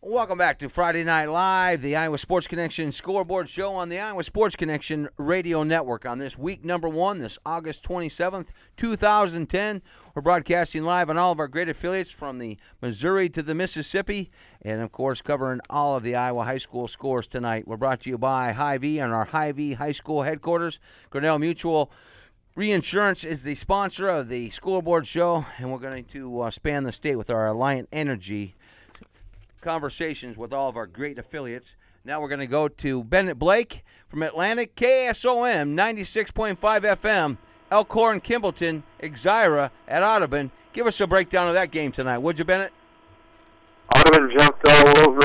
Welcome back to Friday Night Live, the Iowa Sports Connection scoreboard show on the Iowa Sports Connection radio network. On this week number 1, this August 27th, 2010, we're broadcasting live on all of our great affiliates from the Missouri to the Mississippi, and of course covering all of the Iowa high school scores tonight. We're brought to you by Hy-Vee and our Hy-Vee High School headquarters. Grinnell Mutual Reinsurance is the sponsor of the scoreboard show, and we're going to span the state with our Alliant Energy conversations with all of our great affiliates. Now we're going to go to Bennett Blake from Atlantic, KSOM 96.5 FM, Elkhorn, Kimballton, Exira at Audubon. Give us a breakdown of that game tonight, would you, Bennett? Audubon jumped all over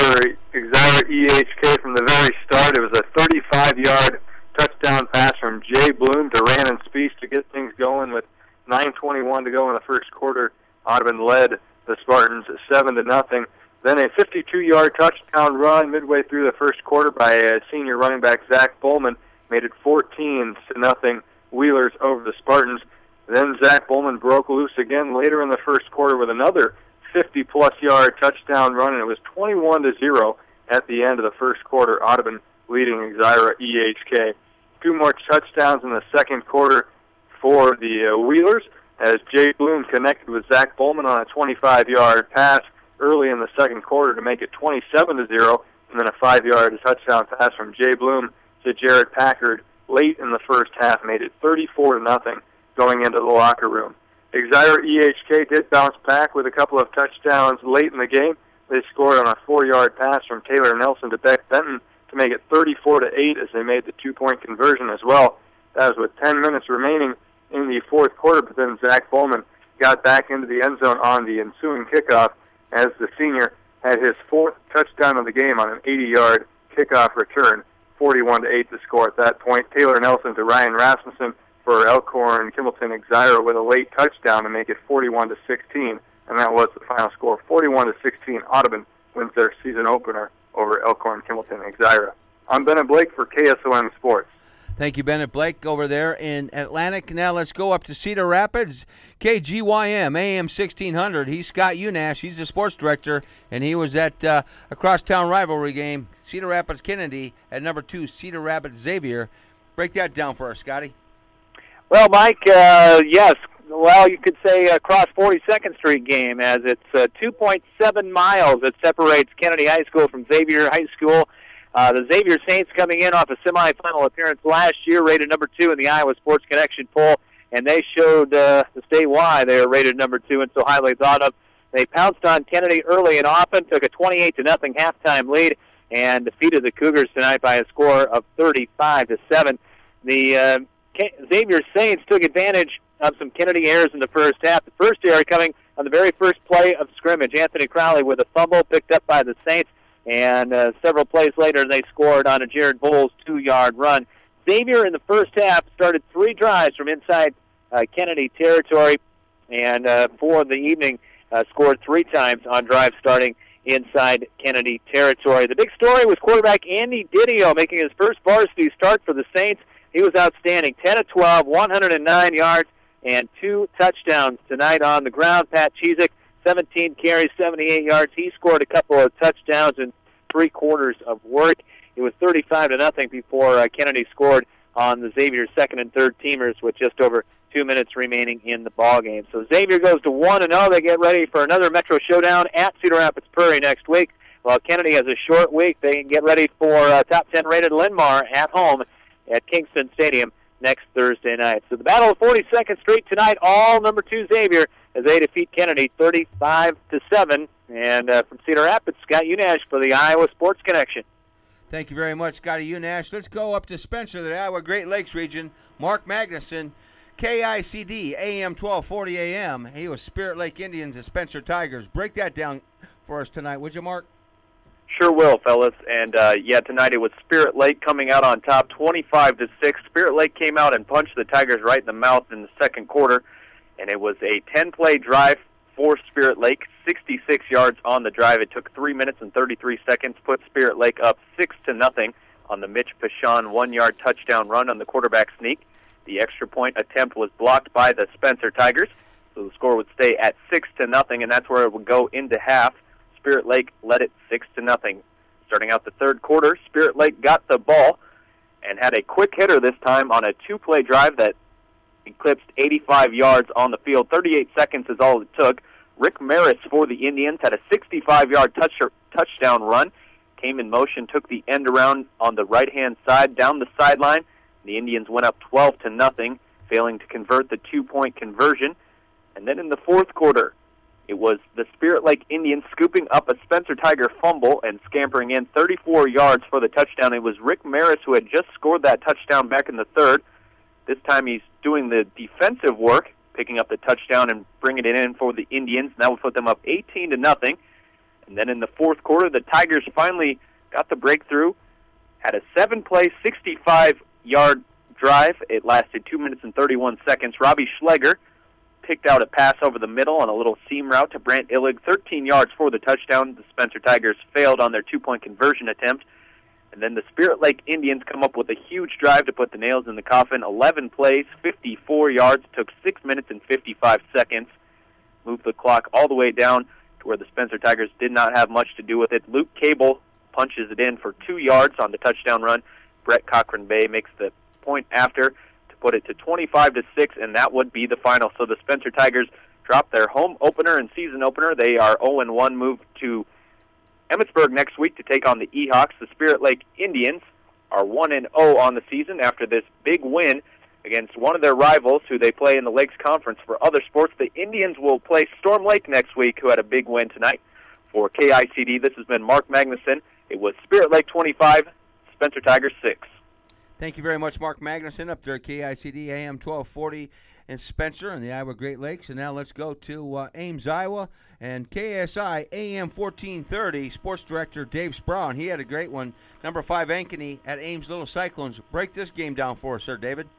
Exira EHK from the very start. It was a 35-yard touchdown pass from Jay Bloom to Rannon Spees to get things going with 9:21 to go in the first quarter. Audubon led the Spartans 7-0. Then a 52-yard touchdown run midway through the first quarter by senior running back Zach Bowman made it 14-0 Wheelers over the Spartans. Then Zach Bowman broke loose again later in the first quarter with another 50-plus yard touchdown run, and it was 21-0 at the end of the first quarter. Audubon leading Exira EHK. 2 more touchdowns in the second quarter for the Wheelers as Jay Bloom connected with Zach Bowman on a 25-yard pass early in the second quarter to make it 27-0, and then a 5-yard touchdown pass from Jay Bloom to Jared Packard late in the first half made it 34-0 going into the locker room. Exira EHK did bounce back with a couple of touchdowns late in the game. They scored on a 4-yard pass from Taylor Nelson to Beck Benton to make it 34-8 as they made the 2-point conversion as well. That was with 10 minutes remaining in the fourth quarter, but then Zach Bowman got back into the end zone on the ensuing kickoff as the senior had his 4th touchdown of the game on an 80-yard kickoff return, 41-8 the score at that point. Taylor Nelson to Ryan Rasmussen for Elkhorn Kimballton Exira with a late touchdown to make it 41-16, and that was the final score. 41-16, Audubon wins their season opener over Elkhorn Kimballton Exira. I'm Bennett Blake for KSOM Sports. Thank you, Bennett Blake, over there in Atlantic. Now let's go up to Cedar Rapids. KGYM, AM 1600. He's Scott Unash. He's the sports director, and he was at a crosstown rivalry game, Cedar Rapids Kennedy, at number 2, Cedar Rapids Xavier. Break that down for us, Scotty. Well, Mike, yes. Well, you could say a cross 42nd Street game, as it's 2.7 miles that separates Kennedy High School from Xavier High School. The Xavier Saints coming in off a semifinal appearance last year, rated number 2 in the Iowa Sports Connection poll, and they showed the statewide they were rated number 2 and so highly thought of. They pounced on Kennedy early and often, took a 28-0 halftime lead, and defeated the Cougars tonight by a score of 35-7. The Xavier Saints took advantage of some Kennedy errors in the first half. The first error coming on the very first play of scrimmage. Anthony Crowley with a fumble picked up by the Saints. And several plays later, they scored on a Jared Bowles 2-yard run. Xavier in the first half started 3 drives from inside Kennedy territory, and for the evening scored 3 times on drives starting inside Kennedy territory. The big story was quarterback Andy Didio making his first varsity start for the Saints. He was outstanding, 10 of 12, 109 yards, and 2 touchdowns tonight on the ground. Pat Chezik, 17 carries, 78 yards. He scored a couple of touchdowns in 3 quarters of work. It was 35-0 before Kennedy scored on the Xavier second and third teamers with just over 2 minutes remaining in the ball game. So Xavier goes to 1-0. They get ready for another Metro Showdown at Cedar Rapids Prairie next week. While Kennedy has a short week, they can get ready for top 10 rated Linn-Mar at home at Kingston Stadium next Thursday night. So the Battle of 42nd Street tonight, all number 2 Xavier, as they defeat Kennedy 35-7. And from Cedar Rapids, Scott Unash for the Iowa Sports Connection. Thank you very much, Scotty Unash. Let's go up to Spencer, the Iowa Great Lakes region. Mark Magnuson, KICD, AM 1240 AM. He was Spirit Lake Indians and Spencer Tigers. Break that down for us tonight, would you, Mark? Sure will, fellas. And, tonight it was Spirit Lake coming out on top 25-6. Spirit Lake came out and punched the Tigers right in the mouth in the second quarter. And it was a 10-play drive for Spirit Lake, 66 yards on the drive. It took 3 minutes and 33 seconds, put Spirit Lake up 6-0 on the Mitch Pashon 1-yard touchdown run on the quarterback sneak. The extra point attempt was blocked by the Spencer Tigers, so the score would stay at 6-0, and that's where it would go into half. Spirit Lake led it 6-0. Starting out the third quarter, Spirit Lake got the ball and had a quick hitter this time on a two-play drive that eclipsed 85 yards on the field. 38 seconds is all it took. Rick Maris for the Indians had a 65-yard touchdown run, came in motion, took the end around on the right-hand side down the sideline. The Indians went up 12-0, failing to convert the two-point conversion. And then in the fourth quarter, it was the Spirit Lake Indians scooping up a Spencer Tiger fumble and scampering in 34 yards for the touchdown. It was Rick Maris who had just scored that touchdown back in the third. This time he's doing the defensive work, picking up the touchdown and bringing it in for the Indians. That would put them up 18-0. And then in the fourth quarter, the Tigers finally got the breakthrough, had a 7-play, 65-yard drive. It lasted 2 minutes and 31 seconds. Robbie Schleger picked out a pass over the middle on a little seam route to Brant Illig, 13 yards for the touchdown. The Spencer Tigers failed on their two-point conversion attempt. And then the Spirit Lake Indians come up with a huge drive to put the nails in the coffin. 11 plays, 54 yards, took 6 minutes and 55 seconds. Moved the clock all the way down to where the Spencer Tigers did not have much to do with it. Luke Cable punches it in for 2 yards on the touchdown run. Brett Cochran-Bay makes the point after to put it to 25-6, and that would be the final. So the Spencer Tigers drop their home opener and season opener. They are 0-1, moved to Emmitsburg next week to take on the Ehawks. The Spirit Lake Indians are 1-0 on the season after this big win against one of their rivals who they play in the Lakes Conference. For other sports, the Indians will play Storm Lake next week, who had a big win tonight. For KICD, this has been Mark Magnuson. It was Spirit Lake 25, Spencer Tigers 6. Thank you very much, Mark Magnuson, up there at KICD AM 1240 in Spencer and the Iowa Great Lakes. And now let's go to Ames, Iowa, and KSI AM 1430 Sports Director Dave Sproul. And he had a great one. Number 5 Ankeny at Ames Little Cyclones. Break this game down for us, sir, David.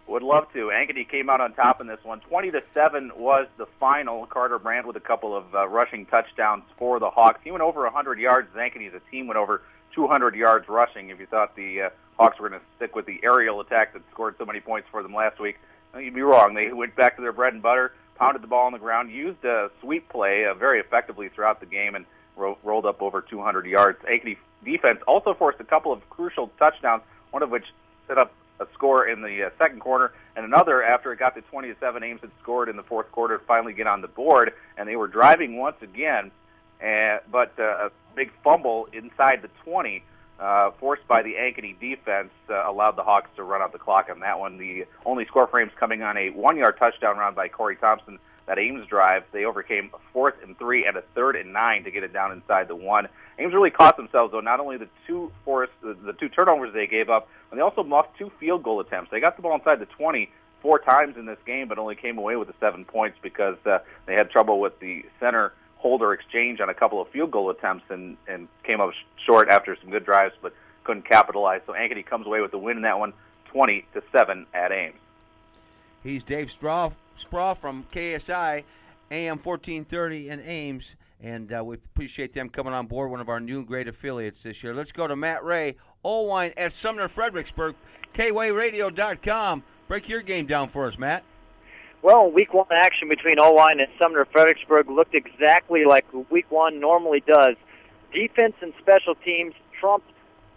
Would love to. Ankeny came out on top in this one. 20-7 was the final. Carter Brandt with a couple of rushing touchdowns for the Hawks. He went over 100 yards. Ankeny, as a team, went over 200 yards rushing. If you thought the Hawks were going to stick with the aerial attack that scored so many points for them last week, you'd be wrong. They went back to their bread and butter, pounded the ball on the ground, used a sweep play very effectively throughout the game, and rolled up over 200 yards. Ankeny defense also forced a couple of crucial touchdowns, one of which set up a score in the second quarter, and another after it got to 20-7. Ames had scored in the fourth quarter to finally get on the board, and they were driving once again, but a big fumble inside the 20, forced by the Ankeny defense, allowed the Hawks to run out the clock on that one. The only score frames coming on a 1-yard touchdown run by Corey Thompson. That Ames drive, they overcame a 4th and 3 and a 3rd and 9 to get it down inside the 1. Ames really cost themselves, though, not only the two turnovers they gave up, but they also lost 2 field goal attempts. They got the ball inside the 20 4 times in this game, but only came away with the 7 points because they had trouble with the center holder exchange on a couple of field goal attempts and came up short after some good drives, but couldn't capitalize. So Ankeny comes away with the win in that one, 20-7 at Ames. He's Dave Sproul from KSI, AM 1430 in Ames, and we appreciate them coming on board, one of our new great affiliates this year. Let's go to Matt Ray, Olwine at Sumner Fredericksburg, KWayRadio.com. Break your game down for us, Matt. Well, Week 1 action between Olwine and Sumner Fredericksburg looked exactly like Week 1 normally does. Defense and special teams trumped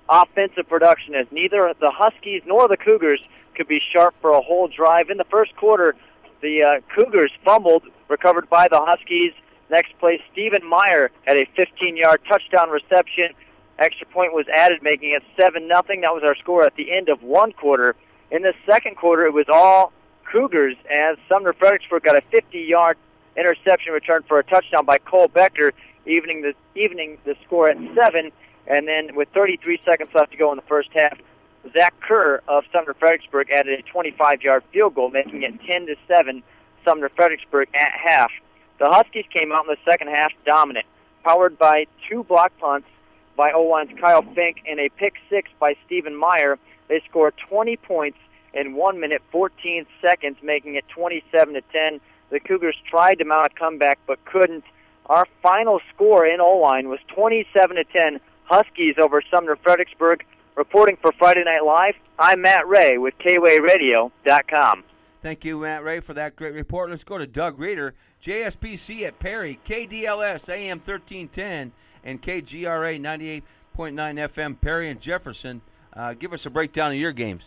offensive production as neither the Huskies nor the Cougars could be sharp for a whole drive. In the first quarter, the Cougars fumbled, recovered by the Huskies. Next play, Stephen Meyer had a 15-yard touchdown reception. Extra point was added, making it 7-0. That was our score at the end of one quarter. In the second quarter, it was all Cougars as Sumner Fredericksburg got a 50-yard interception return for a touchdown by Cole Becker, evening the score at 7. And then with 33 seconds left to go in the first half, Zach Kerr of Sumner Fredericksburg added a 25-yard field goal, making it 10-7 Sumner Fredericksburg at half. The Huskies came out in the second half dominant, powered by 2 block punts by Olwine's Kyle Fink and a pick 6 by Stephen Meyer. They scored 20 points in 1 minute 14 seconds, making it 27-10. The Cougars tried to mount a comeback but couldn't. Our final score in Olwine was 27-10 Huskies over Sumner Fredericksburg. Reporting for Friday Night Live, I'm Matt Ray with KWayRadio.com. Thank you, Matt Ray, for that great report. Let's go to Doug Reeder, JSPC at Perry, KDLS AM 1310, and KGRA 98.9 FM Perry and Jefferson. Give us a breakdown of your games.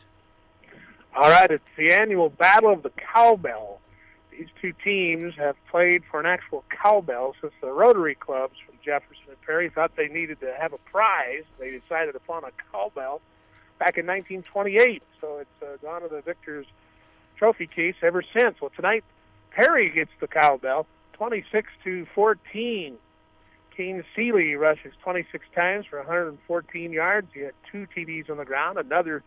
All right, it's the annual Battle of the Cowbell. These two teams have played for an actual cowbell since the Rotary clubs from Jefferson and Perry thought they needed to have a prize. They decided upon a cowbell back in 1928, so it's gone to the victor's trophy case ever since. Well, tonight, Perry gets the cowbell, 26-14. Kane Seeley rushes 26 times for 114 yards. He had 2 TDs on the ground, another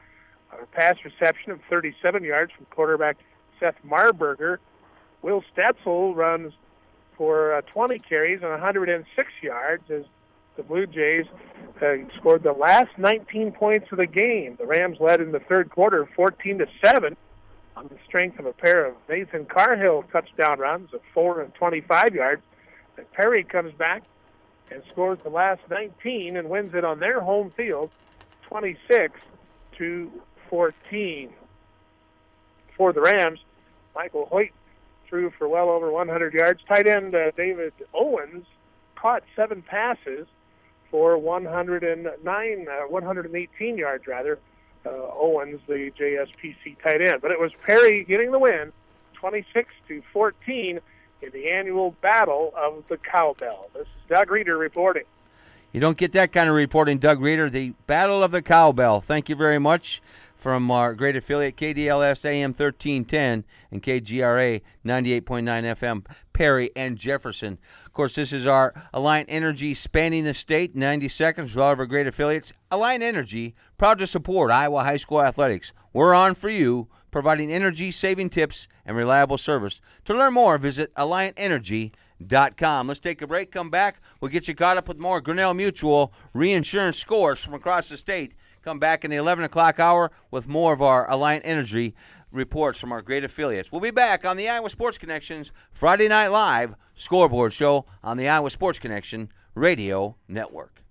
pass reception of 37 yards from quarterback Seth Marburger. Will Stetzel runs for 20 carries and 106 yards as the Blue Jays scored the last 19 points of the game. The Rams led in the third quarter 14-7 on the strength of a pair of Nathan Carhill touchdown runs of 4 and 25 yards. And Perry comes back and scores the last 19 and wins it on their home field 26-14. For the Rams, Michael Hoyt threw for well over 100 yards. Tight end David Owens caught 7 passes for 118 yards, rather. Owens, the JSPC tight end. But it was Perry getting the win, 26-14, in the annual Battle of the Cowbell. This is Doug Reeder reporting. You don't get that kind of reporting, Doug Reeder. The Battle of the Cowbell. Thank you very much. From our great affiliate, KDLS AM 1310 and KGRA 98.9 FM, Perry and Jefferson. Of course, this is our Alliant Energy spanning the state, 90 seconds with all of our great affiliates. Alliant Energy, proud to support Iowa high school athletics. We're on for you, providing energy-saving tips and reliable service. To learn more, visit AlliantEnergy.com. Let's take a break, come back. We'll get you caught up with more Grinnell Mutual reinsurance scores from across the state. Come back in the 11 o'clock hour with more of our Alliant Energy reports from our great affiliates. We'll be back on the Iowa Sports Connections Friday Night Live scoreboard show on the Iowa Sports Connection Radio Network.